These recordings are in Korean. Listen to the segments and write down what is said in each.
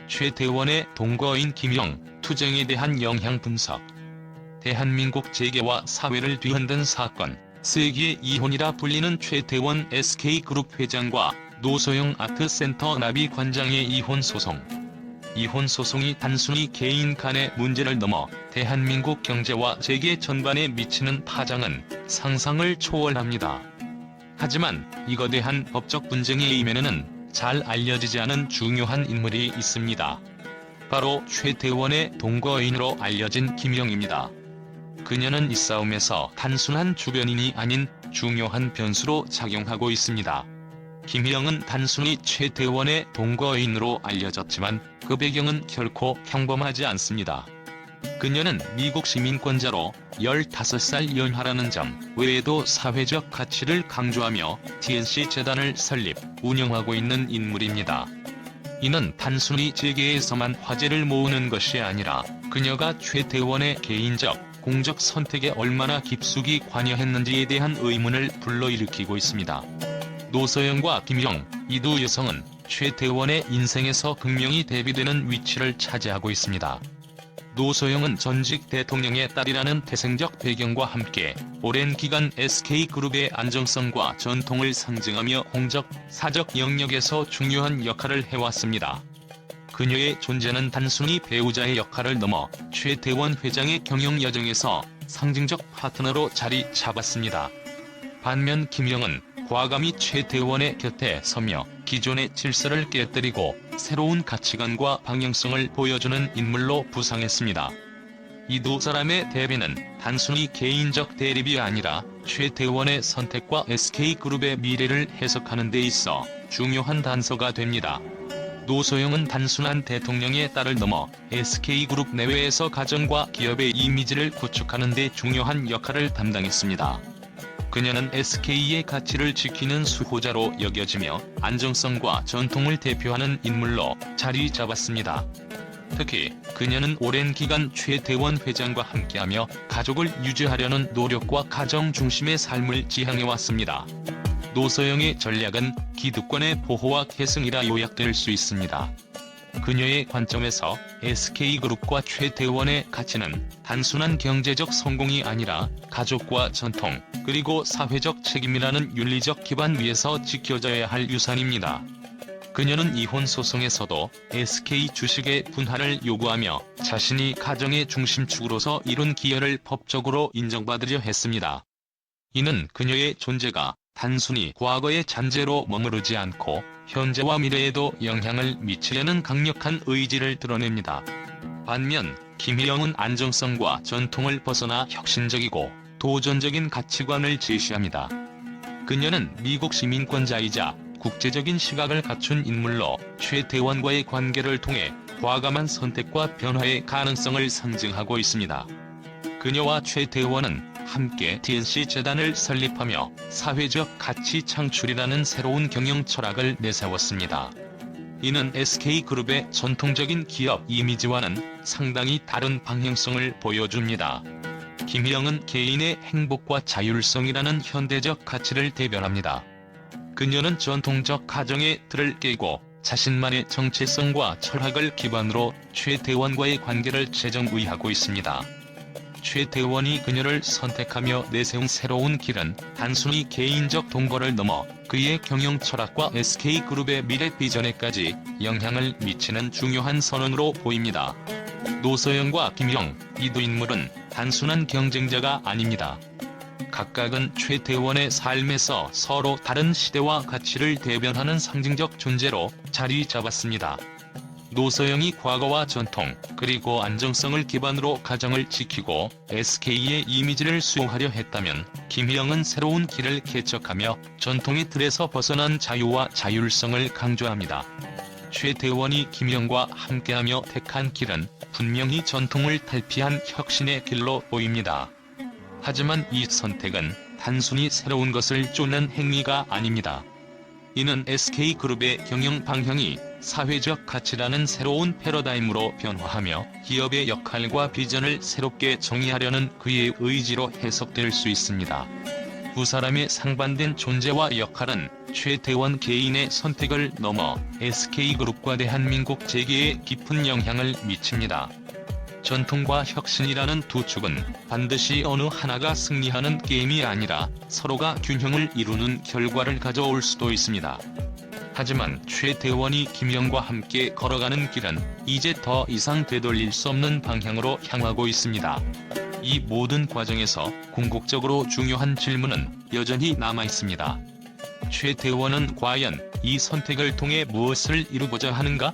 최태원의 동거인 김영, 투쟁에 대한 영향 분석. 대한민국 재계와 사회를 뒤흔든 사건, 세기의 이혼이라 불리는 최태원 SK그룹 회장과 노소영 아트센터 나비 관장의 이혼 소송. 이혼 소송이 단순히 개인 간의 문제를 넘어 대한민국 경제와 재계 전반에 미치는 파장은 상상을 초월합니다. 하지만 이 거대한 법적 분쟁의 이면에는 잘 알려지지 않은 중요한 인물이 있습니다. 바로 최태원의 동거인으로 알려진 김영입니다. 그녀는 이 싸움에서 단순한 주변인이 아닌 중요한 변수로 작용하고 있습니다. 김희영은 단순히 최태원의 동거인으로 알려졌지만 그 배경은 결코 평범하지 않습니다. 그녀는 미국 시민권자로 15살 연하라는 점 외에도 사회적 가치를 강조하며 TNC 재단을 설립, 운영하고 있는 인물입니다. 이는 단순히 재계에서만 화제를 모으는 것이 아니라 그녀가 최태원의 개인적, 공적 선택에 얼마나 깊숙이 관여했는지에 대한 의문을 불러일으키고 있습니다. 노소영과 김영, 이 두 여성은 최태원의 인생에서 극명히 대비되는 위치를 차지하고 있습니다. 노소영은 전직 대통령의 딸이라는 태생적 배경과 함께 오랜 기간 SK그룹의 안정성과 전통을 상징하며 공적, 사적 영역에서 중요한 역할을 해왔습니다. 그녀의 존재는 단순히 배우자의 역할을 넘어 최태원 회장의 경영 여정에서 상징적 파트너로 자리 잡았습니다. 반면 김영은 과감히 최태원의 곁에 서며 기존의 질서를 깨뜨리고 새로운 가치관과 방향성을 보여주는 인물로 부상했습니다. 이 두 사람의 대비는 단순히 개인적 대립이 아니라 최태원의 선택과 SK그룹의 미래를 해석하는 데 있어 중요한 단서가 됩니다. 노소영은 단순한 대통령의 딸을 넘어 SK그룹 내외에서 가정과 기업의 이미지를 구축하는 데 중요한 역할을 담당했습니다. 그녀는 SK의 가치를 지키는 수호자로 여겨지며 안정성과 전통을 대표하는 인물로 자리 잡았습니다. 특히 그녀는 오랜 기간 최태원 회장과 함께하며 가족을 유지하려는 노력과 가정 중심의 삶을 지향해왔습니다. 노소영의 전략은 기득권의 보호와 계승이라 요약될 수 있습니다. 그녀의 관점에서 SK그룹과 최태원의 가치는 단순한 경제적 성공이 아니라 가족과 전통, 그리고 사회적 책임이라는 윤리적 기반 위에서 지켜져야 할 유산입니다. 그녀는 이혼 소송에서도 SK 주식의 분할을 요구하며 자신이 가정의 중심축으로서 이룬 기여를 법적으로 인정받으려 했습니다. 이는 그녀의 존재가 단순히 과거의 잔재로 머무르지 않고 현재와 미래에도 영향을 미치려는 강력한 의지를 드러냅니다. 반면 김희영은 안정성과 전통을 벗어나 혁신적이고 도전적인 가치관을 제시합니다. 그녀는 미국 시민권자이자 국제적인 시각을 갖춘 인물로 최태원과의 관계를 통해 과감한 선택과 변화의 가능성을 상징하고 있습니다. 그녀와 최태원은 함께 TNC 재단을 설립하며 사회적 가치 창출이라는 새로운 경영 철학을 내세웠습니다. 이는 SK그룹의 전통적인 기업 이미지와는 상당히 다른 방향성을 보여줍니다. 김희영은 개인의 행복과 자율성이라는 현대적 가치를 대변합니다. 그녀는 전통적 가정의 틀을 깨고 자신만의 정체성과 철학을 기반으로 최태원과의 관계를 재정의하고 있습니다. 최태원이 그녀를 선택하며 내세운 새로운 길은 단순히 개인적 동거를 넘어 그의 경영 철학과 SK그룹의 미래 비전에까지 영향을 미치는 중요한 선언으로 보입니다. 노소영과 김영, 이 두 인물은 단순한 경쟁자가 아닙니다. 각각은 최태원의 삶에서 서로 다른 시대와 가치를 대변하는 상징적 존재로 자리 잡았습니다. 노소영이 과거와 전통, 그리고 안정성을 기반으로 가정을 지키고 SK의 이미지를 수호하려 했다면 김희영은 새로운 길을 개척하며 전통의 틀에서 벗어난 자유와 자율성을 강조합니다. 최태원이 김희영과 함께하며 택한 길은 분명히 전통을 탈피한 혁신의 길로 보입니다. 하지만 이 선택은 단순히 새로운 것을 쫓는 행위가 아닙니다. 이는 SK그룹의 경영 방향이 사회적 가치라는 새로운 패러다임으로 변화하며 기업의 역할과 비전을 새롭게 정의하려는 그의 의지로 해석될 수 있습니다. 두 사람의 상반된 존재와 역할은 최태원 개인의 선택을 넘어 SK그룹과 대한민국 재계에 깊은 영향을 미칩니다. 전통과 혁신이라는 두 축은 반드시 어느 하나가 승리하는 게임이 아니라 서로가 균형을 이루는 결과를 가져올 수도 있습니다. 하지만 최태원이 김영과 함께 걸어가는 길은 이제 더 이상 되돌릴 수 없는 방향으로 향하고 있습니다. 이 모든 과정에서 궁극적으로 중요한 질문은 여전히 남아있습니다. 최태원은 과연 이 선택을 통해 무엇을 이루고자 하는가?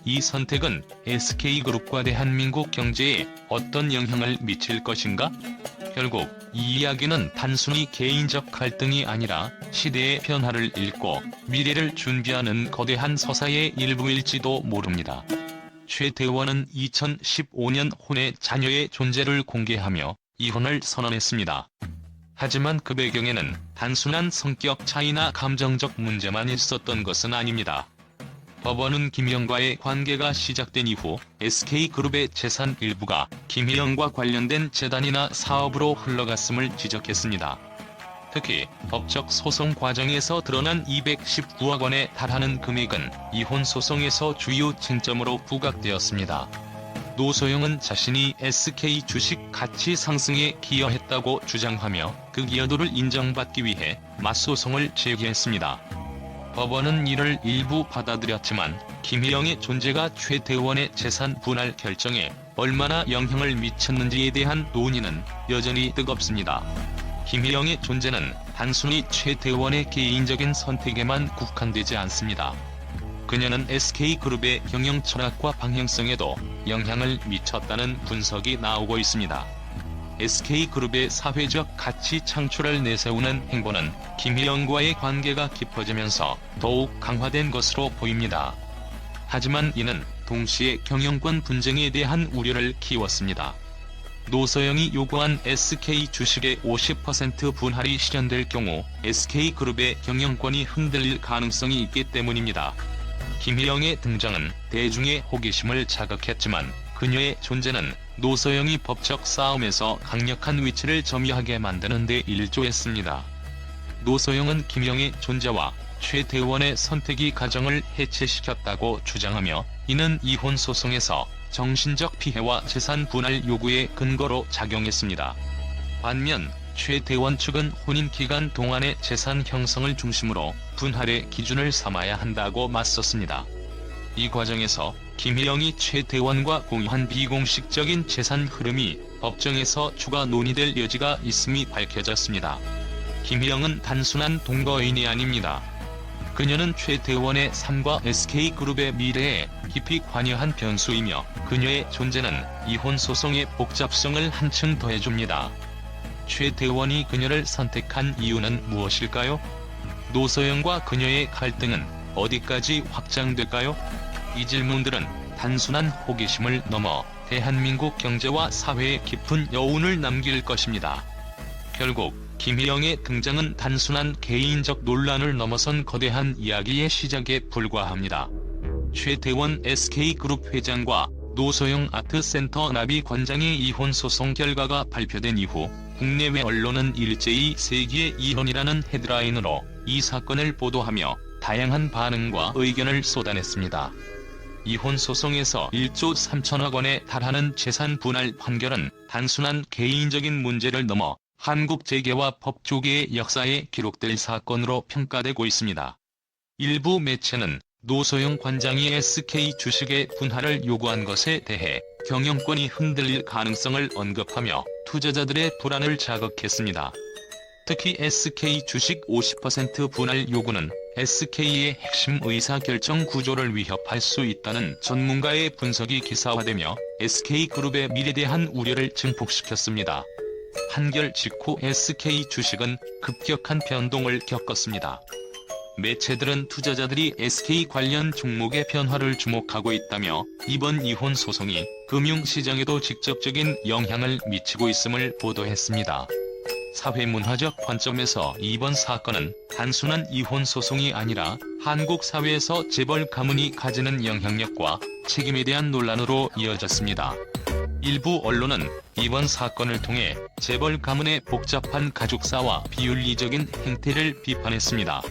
이 선택은 SK그룹과 대한민국 경제에 어떤 영향을 미칠 것인가? 결국 이 이야기는 단순히 개인적 갈등이 아니라 시대의 변화를 읽고 미래를 준비하는 거대한 서사의 일부일지도 모릅니다. 최태원은 2015년 혼외 자녀의 존재를 공개하며 이혼을 선언했습니다. 하지만 그 배경에는 단순한 성격 차이나 감정적 문제만 있었던 것은 아닙니다. 법원은 김희영과의 관계가 시작된 이후 SK그룹의 재산 일부가 김희영과 관련된 재단이나 사업으로 흘러갔음을 지적했습니다. 특히 법적 소송 과정에서 드러난 219억 원에 달하는 금액은 이혼 소송에서 주요 쟁점으로 부각되었습니다. 노소영은 자신이 SK 주식 가치 상승에 기여했다고 주장하며 그 기여도를 인정받기 위해 맞소송을 제기했습니다. 법원은 이를 일부 받아들였지만 김희영의 존재가 최태원의 재산 분할 결정에 얼마나 영향을 미쳤는지에 대한 논의는 여전히 뜨겁습니다. 김희영의 존재는 단순히 최태원의 개인적인 선택에만 국한되지 않습니다. 그녀는 SK그룹의 경영 철학과 방향성에도 영향을 미쳤다는 분석이 나오고 있습니다. SK그룹의 사회적 가치 창출을 내세우는 행보는 김희영과의 관계가 깊어지면서 더욱 강화된 것으로 보입니다. 하지만 이는 동시에 경영권 분쟁에 대한 우려를 키웠습니다. 노소영이 요구한 SK 주식의 50% 분할이 실현될 경우 SK그룹의 경영권이 흔들릴 가능성이 있기 때문입니다. 김희영의 등장은 대중의 호기심을 자극했지만 그녀의 존재는 노소영이 법적 싸움에서 강력한 위치를 점유하게 만드는 데 일조했습니다. 노소영은 김희영의 존재와 최태원의 선택이 가정을 해체시켰다고 주장하며 이는 이혼 소송에서 정신적 피해와 재산 분할 요구의 근거로 작용했습니다. 반면 최태원 측은 혼인 기간 동안의 재산 형성을 중심으로 분할의 기준을 삼아야 한다고 맞섰습니다. 이 과정에서 김희영이 최태원과 공유한 비공식적인 재산 흐름이 법정에서 추가 논의될 여지가 있음이 밝혀졌습니다. 김희영은 단순한 동거인이 아닙니다. 그녀는 최태원의 삶과 SK그룹의 미래에 깊이 관여한 변수이며 그녀의 존재는 이혼 소송의 복잡성을 한층 더해줍니다. 최태원이 그녀를 선택한 이유는 무엇일까요? 노소영과 그녀의 갈등은 어디까지 확장될까요? 이 질문들은 단순한 호기심을 넘어 대한민국 경제와 사회에 깊은 여운을 남길 것입니다. 결국 김희영의 등장은 단순한 개인적 논란을 넘어선 거대한 이야기의 시작에 불과합니다. 최태원 SK그룹 회장과 노소영 아트센터 나비 관장의 이혼 소송 결과가 발표된 이후 국내외 언론은 일제히 세기의 이혼이라는 헤드라인으로 이 사건을 보도하며 다양한 반응과 의견을 쏟아냈습니다. 이혼 소송에서 1조 3천억 원에 달하는 재산 분할 판결은 단순한 개인적인 문제를 넘어 한국 재계와 법조계의 역사에 기록될 사건으로 평가되고 있습니다. 일부 매체는 노소영 관장이 SK 주식의 분할을 요구한 것에 대해 경영권이 흔들릴 가능성을 언급하며 투자자들의 불안을 자극했습니다. 특히 SK 주식 50% 분할 요구는 SK의 핵심 의사결정 구조를 위협할 수 있다는 전문가의 분석이 기사화되며 SK그룹의 미래에 대한 우려를 증폭시켰습니다. 판결 직후 SK 주식은 급격한 변동을 겪었습니다. 매체들은 투자자들이 SK 관련 종목의 변화를 주목하고 있다며 이번 이혼 소송이 금융시장에도 직접적인 영향을 미치고 있음을 보도했습니다. 사회문화적 관점에서 이번 사건은 단순한 이혼 소송이 아니라 한국 사회에서 재벌 가문이 가지는 영향력과 책임에 대한 논란으로 이어졌습니다. 일부 언론은 이번 사건을 통해 재벌 가문의 복잡한 가족사와 비윤리적인 행태를 비판했습니다.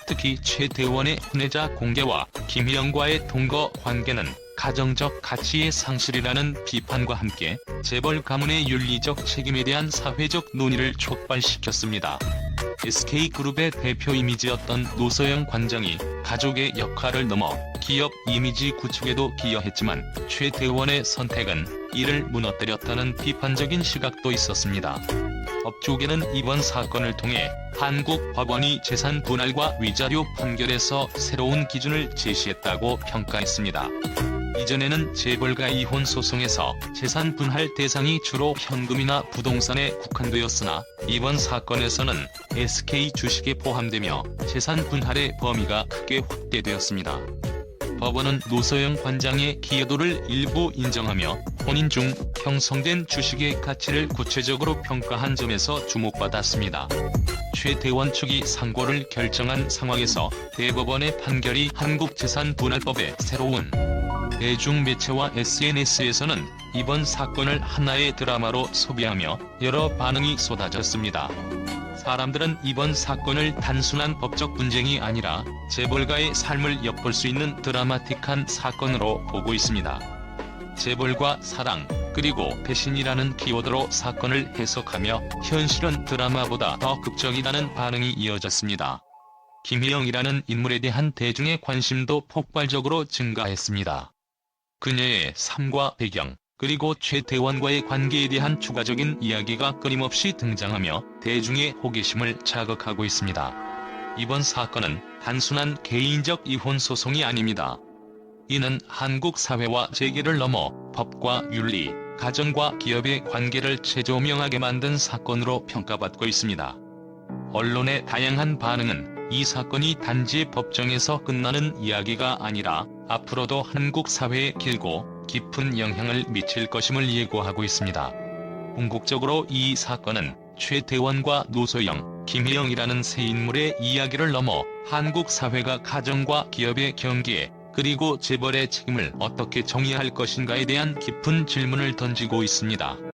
특히 최태원의 혼외자 공개와 김희영과의 동거 관계는 가정적 가치의 상실이라는 비판과 함께 재벌 가문의 윤리적 책임에 대한 사회적 논의를 촉발시켰습니다. SK그룹의 대표 이미지였던 노소영 관장이 가족의 역할을 넘어 기업 이미지 구축에도 기여했지만 최태원의 선택은 이를 무너뜨렸다는 비판적인 시각도 있었습니다. 업쪽에는 이번 사건을 통해 한국 법원이 재산 분할과 위자료 판결에서 새로운 기준을 제시했다고 평가했습니다. 이전에는 재벌가 이혼 소송에서 재산 분할 대상이 주로 현금이나 부동산에 국한되었으나 이번 사건에서는 SK 주식에 포함되며 재산 분할의 범위가 크게 확대되었습니다. 법원은 노소영 관장의 기여도를 일부 인정하며 혼인 중 형성된 주식의 가치를 구체적으로 평가한 점에서 주목받았습니다. 최태원 측이 상고를 결정한 상황에서 대법원의 판결이 한국재산분할법의 새로운 대중매체와 SNS에서는 이번 사건을 하나의 드라마로 소비하며 여러 반응이 쏟아졌습니다. 사람들은 이번 사건을 단순한 법적 분쟁이 아니라 재벌가의 삶을 엿볼 수 있는 드라마틱한 사건으로 보고 있습니다. 재벌과 사랑, 그리고 배신이라는 키워드로 사건을 해석하며 현실은 드라마보다 더 극적이라는 반응이 이어졌습니다. 김희영이라는 인물에 대한 대중의 관심도 폭발적으로 증가했습니다. 그녀의 삶과 배경, 그리고 최태원과의 관계에 대한 추가적인 이야기가 끊임없이 등장하며 대중의 호기심을 자극하고 있습니다. 이번 사건은 단순한 개인적 이혼 소송이 아닙니다. 이는 한국 사회와 재계를 넘어 법과 윤리, 가정과 기업의 관계를 재조명하게 만든 사건으로 평가받고 있습니다. 언론의 다양한 반응은 이 사건이 단지 법정에서 끝나는 이야기가 아니라 앞으로도 한국 사회에 길고 깊은 영향을 미칠 것임을 예고하고 있습니다. 궁극적으로 이 사건은 최태원과 노소영, 김희영이라는 세 인물의 이야기를 넘어 한국 사회가 가정과 기업의 경계, 그리고 재벌의 책임을 어떻게 정의할 것인가에 대한 깊은 질문을 던지고 있습니다.